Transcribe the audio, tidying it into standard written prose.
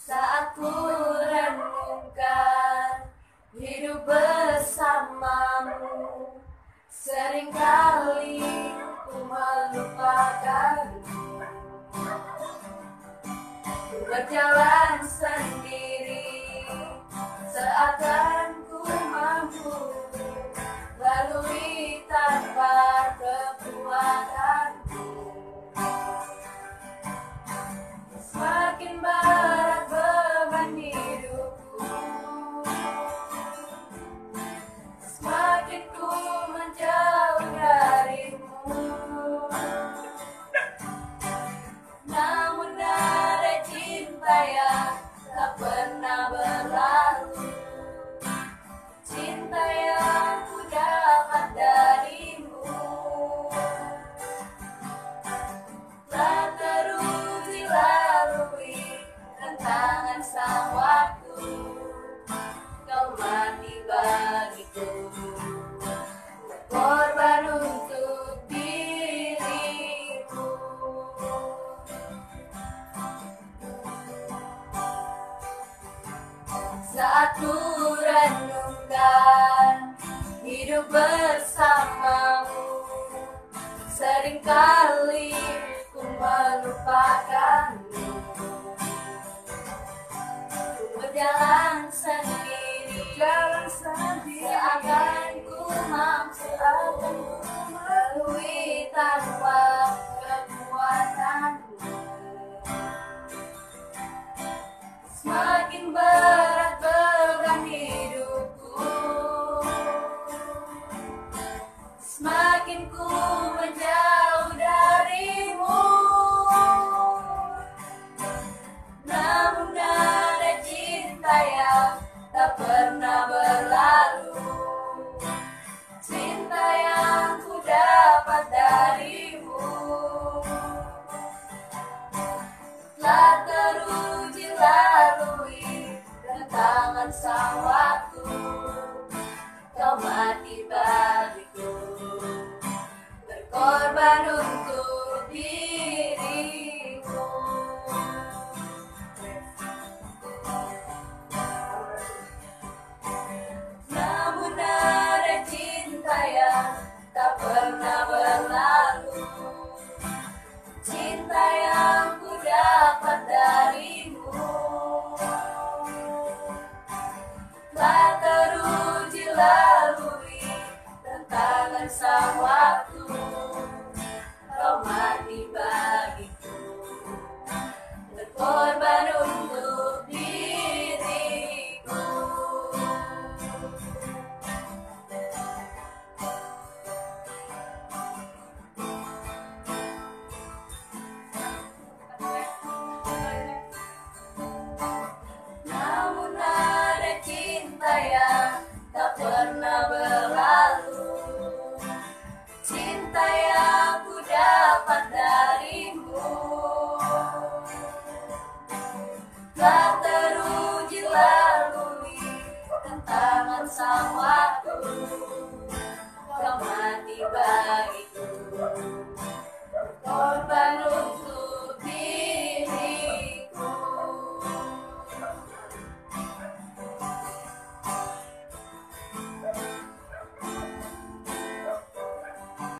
Saat ku renungkan hidup bersamamu, seringkali ku melupakanmu. Ku berjalan sendiri, seakan ku mampu lalui tanpa kekuatanku. Semakin berat beban hidupku, semakin ku menjauh darimu. Namun ada cinta yang tak pernah berlalu, cinta yang ku dapat darimu. Tak teruji lalui tantangan sang waktu, kau mati bagiku, korban untuk dirimu. Saat ku renungkan hidup bersamamu, seringkali ku melupakanmu. Ku berjalan sendiri, seakan ku mampu lalui tanpa kekuatanmu. Semakin berat beban hidupku, semakin ku menjauh darimu. Namun ada cinta yang tak pernah berlalu,